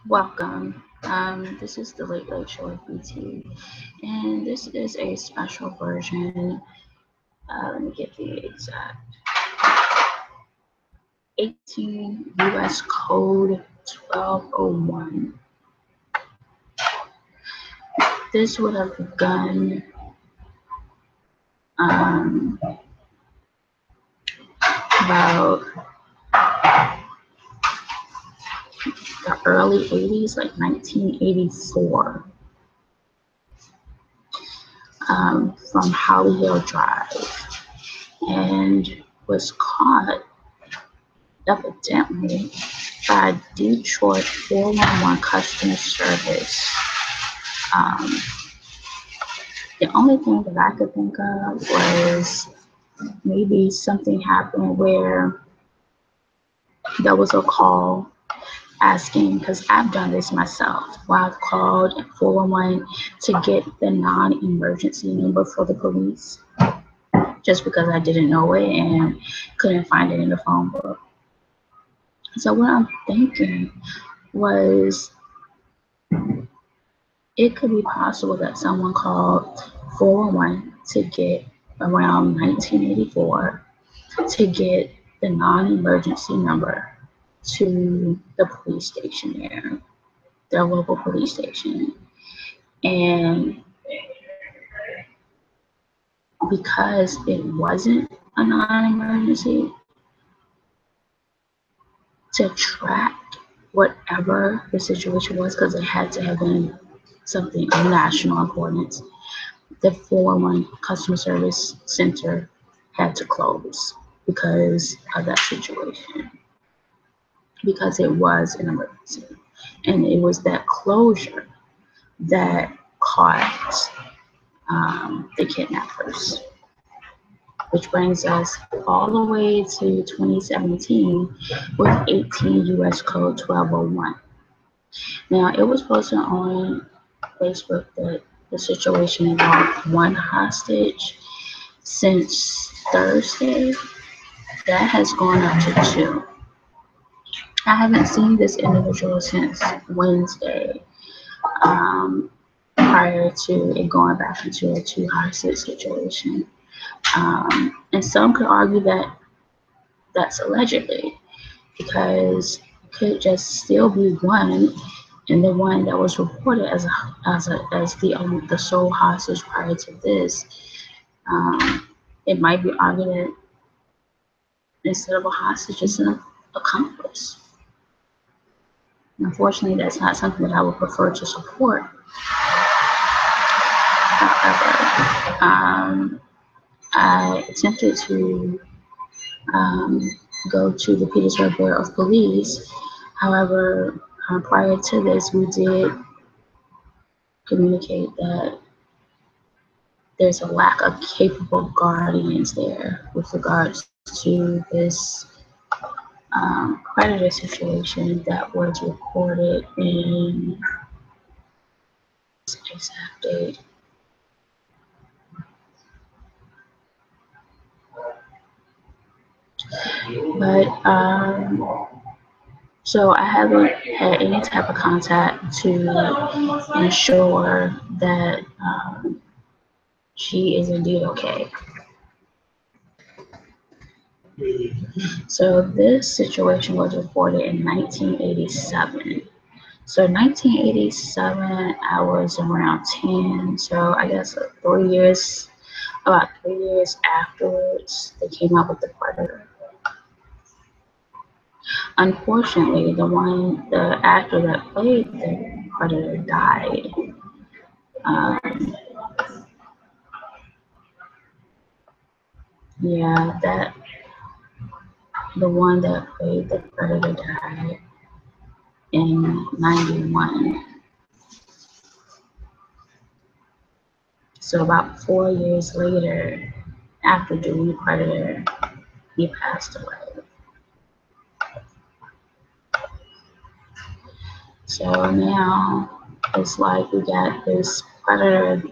Welcome. This is the Late Late Show with BT, and this is a special version. Let me get the exact 18 U.S. Code 1201. This would have begun um, about the early 80s, like 1984, from Holly Hill Drive, and was caught evidently by Detroit 411 customer service. Um, the only thing that I could think of was maybe something happened where there was a call asking, because I've done this myself, where I've called 411 to get the non-emergency number for the police just because I didn't know it and couldn't find it in the phone book. So what I'm thinking was it could be possible that someone called 411 to get around 1984 to get the non-emergency number to the police station there, their local police station. And because it wasn't a non-emergency, to track whatever the situation was, because it had to have been something of national importance, the 411 customer service center had to close because of that situation, because it was an emergency. And it was that closure that caught the kidnappers, which brings us all the way to 2017 with 18 U.S. Code 1201. Now, it was posted on Facebook that the situation involved one hostage. Since Thursday, that has gone up to two. I haven't seen this individual since Wednesday, prior to it going back into a two hostage situation. And some could argue that that's allegedly, because it could just still be one, and the one that was reported as the sole hostage prior to this. It might be argued that instead of a hostage, it's an accomplice. Unfortunately, that's not something that I would prefer to support. However, I attempted to go to the Petersburg Bureau of Police. However, prior to this, we did communicate that there's a lack of capable guardians there with regards to this creditor situation that was reported in exact date. But so I haven't had any type of contact to ensure that she is indeed okay. So this situation was reported in 1987. So 1987, I was around 10. So I guess about 3 years afterwards, they came out with the Predator. Unfortunately, the actor that played the Predator died. Um, yeah, the one that played the Predator died in '91. So about 4 years later, after doing Predator, he passed away. So now it's like we got this Predator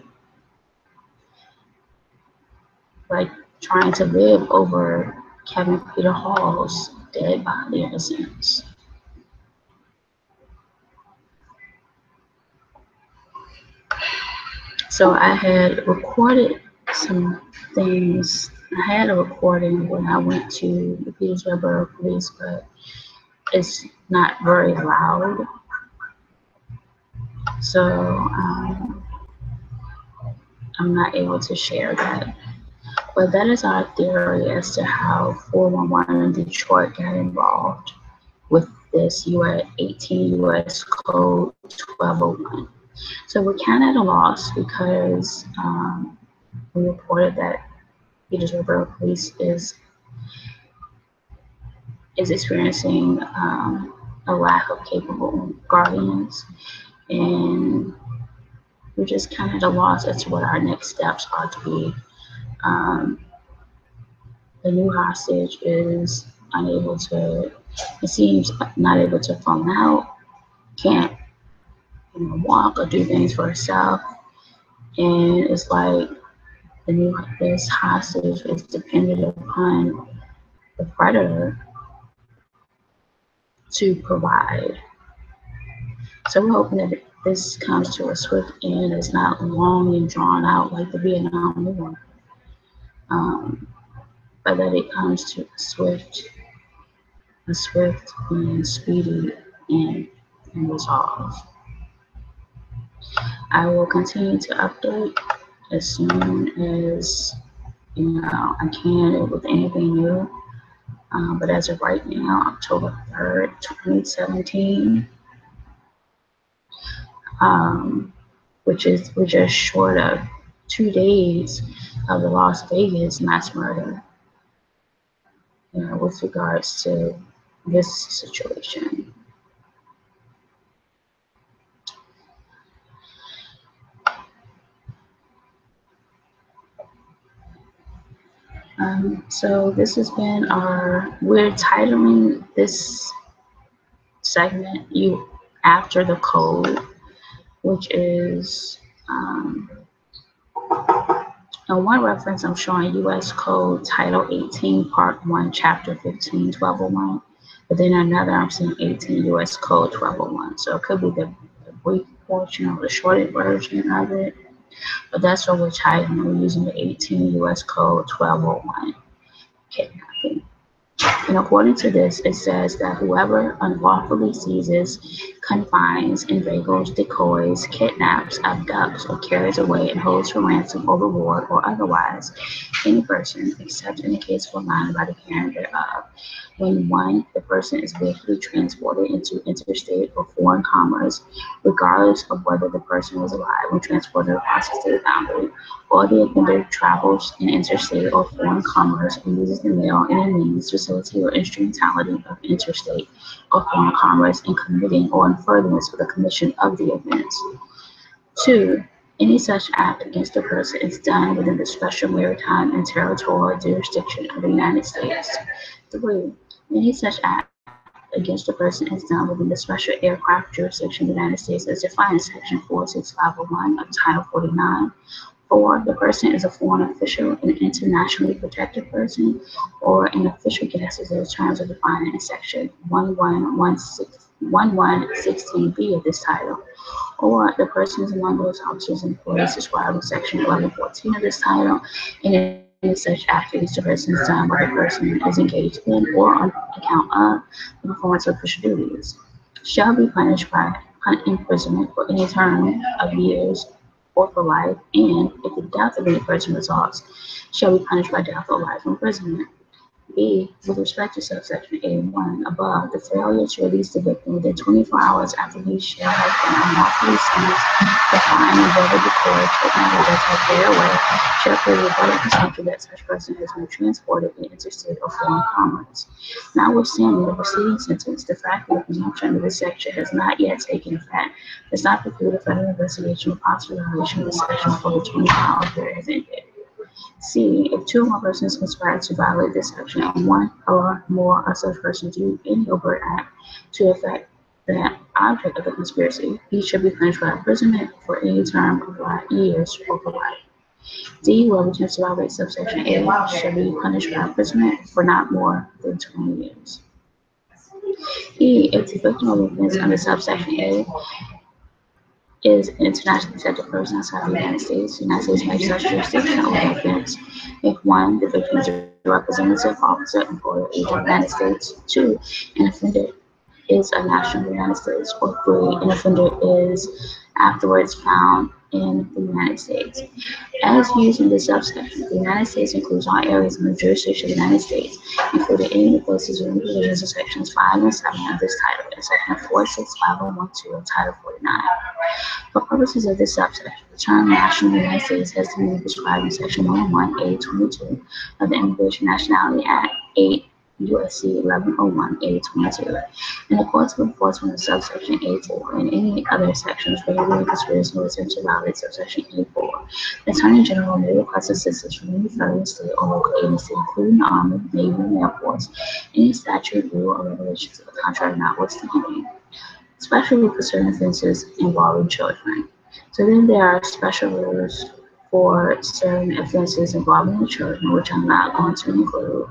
like trying to live over Kevin Peter Hall's dead body ever since. So I had recorded some things. I had a recording when I went to the Petersburg Borough Police, but it's not very loud. So I'm not able to share that. But that is our theory as to how 411 in Detroit got involved with this US 18 US Code 1201. So we're kind of at a loss because we reported that Petersburg Borough Police is experiencing a lack of capable guardians, and we're just kind of at a loss as to what our next steps are to be. The new hostage is unable to, it seems not able to phone out, can't walk or do things for herself, and it's like this hostage is dependent upon the predator to provide. So we're hoping that this comes to a swift end. It's not long and drawn out like the Vietnam War, but that it comes to a swift and speedy end and resolve. I will continue to update as soon as I can with anything new. But as of right now, October 3rd, 2017, we're just short of 2 days of the Las Vegas mass murder, with regards to this situation. So this has been we're titling this segment "You After the Code," which is on one reference I'm showing U.S. Code Title 18, Part 1, Chapter 15, 1201, but then another I'm seeing 18 U.S. Code 1201. So it could be the brief portion or the shortened version of it, but that's what we're titling. We're using the 18 U.S. Code 1201, kidnapping. And according to this, it says that whoever unlawfully seizes, confines, inveigles, decoys, kidnaps, abducts, or carries away and holds for ransom or reward or otherwise any person, except in the case of a line by the parent thereof, when 1, the person is willfully transported into interstate or foreign commerce, regardless of whether the person was alive when transported across the state boundary, or the offender travels in interstate or foreign commerce and uses the mail, any means, facility, or instrumentality of interstate or foreign commerce in committing or in furtherance of the commission of the offense. 2, any such act against a person is done within the special maritime and territorial jurisdiction of the United States. 3, any such act against a person is done within the special aircraft jurisdiction of the United States as defined in Section 46501 of Title 49. 4, the person is a foreign official, an internationally protected person, or an official guest as those terms are defined in Section 1116B of this title, or the person is among those officers and employees described in Section 1114 of this title, and any such act against a person is done while the person is engaged in or on account of the performance of official duties, shall be punished by imprisonment for any term of years or for life, and if the death of any person results, shall be punished by death or life imprisonment. B, with respect to subsection A1 above, the failure to release the victim within 24 hours after he shall have been unlawfully seized, confined, endeavored, decoyed, kidnapped, or taken away, shall create a rebuttal presumption that such person has been transported in interstate or foreign commerce. Notwithstanding the preceding sentence, the fact that the presumption under this section has not yet taken effect does not preclude a federal investigation or possible violation of the section before the 24-hour period has ended. C, if 2 or more persons conspire to violate this section and 1 or more of such persons do any overt act to affect the object of the conspiracy, each shall be punished by imprisonment for any term of years or for life. D, whoever attempts to violate subsection A shall be punished by imprisonment for not more than 20 years. E, if the victim of offense under subsection A is an internationally protected person outside the United States. The United States may exercise jurisdiction over the offense if one, the victim is a representative, officer, employer, agent of the United States; two, an offender is a national of the United States; or three, an offender is afterwards found in the United States. As used in this subsection, the United States includes all areas in the jurisdiction of the United States, including any places or provisions of sections 5 and 7 of this title, and section 46512 of Title 49. For purposes of this subsection, the term national of the United States has been prescribed in Section 101A22 of the Immigration Nationality Act 8 U.S.C. 1101 A22. In the course of enforcement of subsection A4 and any other sections relating to conspiracy or attempt to violate subsection A4, the Attorney General may request assistance from any federal, state, or local agency, including the Army, Navy, and Air Force, any statute, rule, or regulation to the contrary notwithstanding, especially for certain offenses involving children. So then there are special rules for certain offenses involving the children, which I'm not going to include.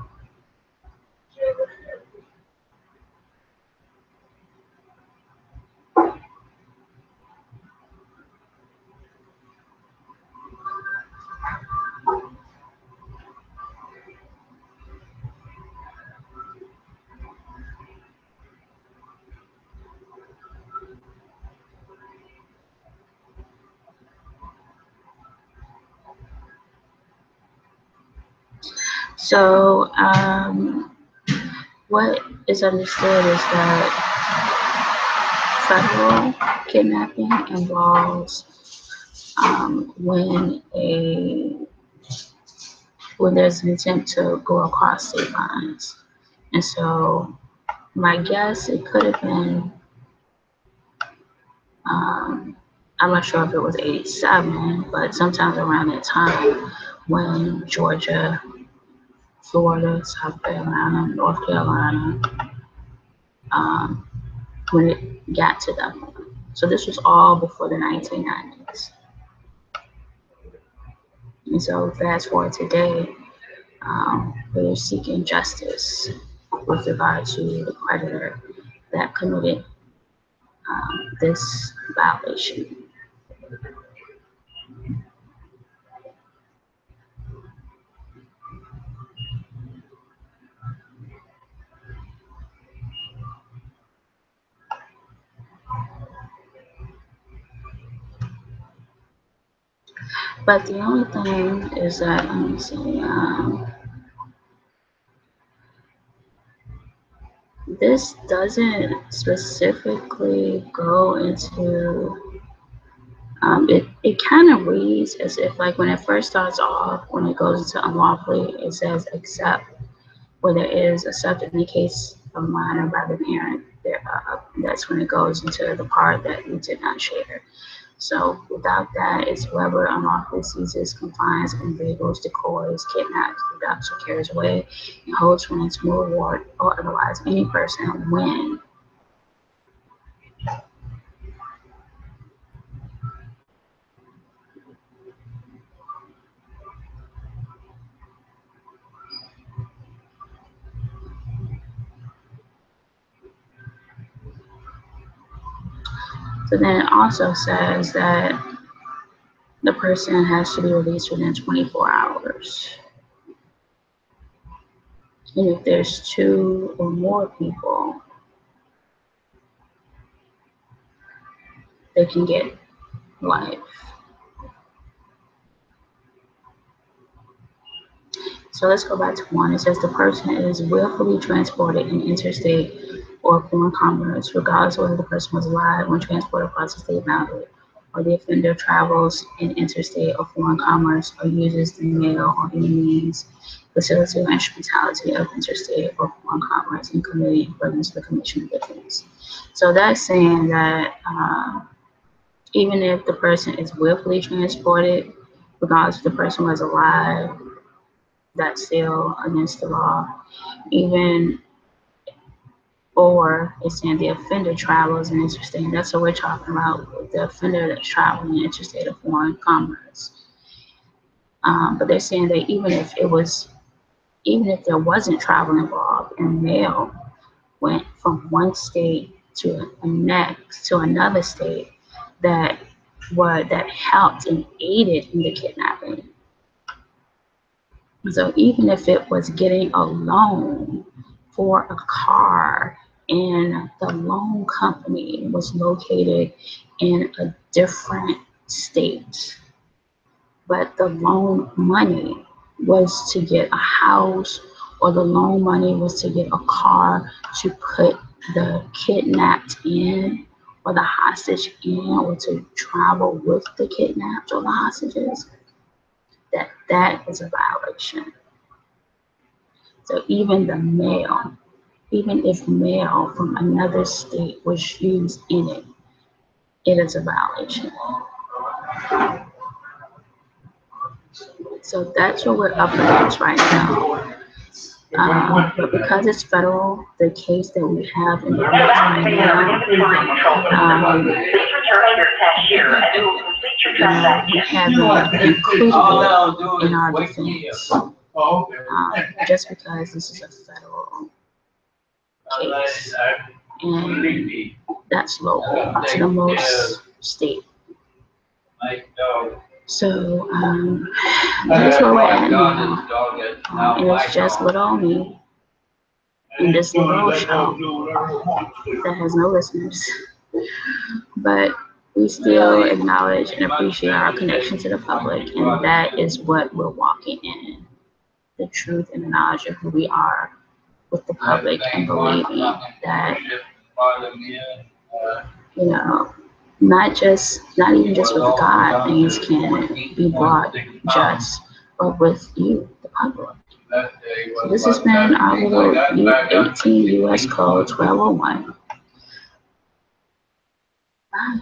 So, what is understood is that federal kidnapping involves when there's an attempt to go across state lines. And so my guess, it could have been, I'm not sure if it was 87, but sometimes around that time when Georgia, Florida, South Carolina, North Carolina, when it got to that point. So this was all before the 1990s. And so fast forward today, we're seeking justice with regard to the creditor that committed this violation. But the only thing is that, let me see, this doesn't specifically go into, it kind of reads as if, like, when it first starts off, when it goes into unlawfully, it says except where there is a subject in the case of minor by the parent thereof. That's when it goes into the part that we did not share. So without that, it's whoever unlawfully seizes, confines, inveigles, decoys, kidnaps, abducts, or carries away, and holds for its reward or otherwise any person when. So then it also says that the person has to be released within 24 hours. And if there's 2 or more people, they can get life. So let's go back to 1. It says the person is willfully transported in interstate or foreign commerce, regardless of whether the person was alive when transported across the state boundary, or the offender travels in interstate or foreign commerce or uses the mail or any means, facility, or instrumentality of interstate or foreign commerce in committing furtherance to the commission of offense. So that's saying that even if the person is willfully transported, regardless if the person was alive, that's still against the law. Even, or it's saying the offender travels in interstate. And that's what we're talking about, the offender that's traveling in interstate or foreign commerce. But they're saying that even if there wasn't travel involved and mail went from one state to another state, that that helped and aided in the kidnapping. So even if it was getting a loan for a car and the loan company was located in a different state, but the loan money was to get a house, or the loan money was to get a car to put the kidnapped in, or the hostage in, or to travel with the kidnapped or the hostages, that is a violation. So even the mail, even if mail from another state was used in it, it is a violation. So that's what we're up against right now. But because it's federal, the case that we have in the court right now, we haven't included it in our defense, just because this is a federal case, and that's local to the most state. So that's where we're at now, and it's just little old me in this little show that has no listeners, but we still acknowledge and appreciate our connection to the public, and that is what we're walking in, the truth and the knowledge of who we are with the public, and believing that, you know, not even just with God, things can be brought just, but with you, the public. So this has been our little 18 U.S. Code 1201. Bye.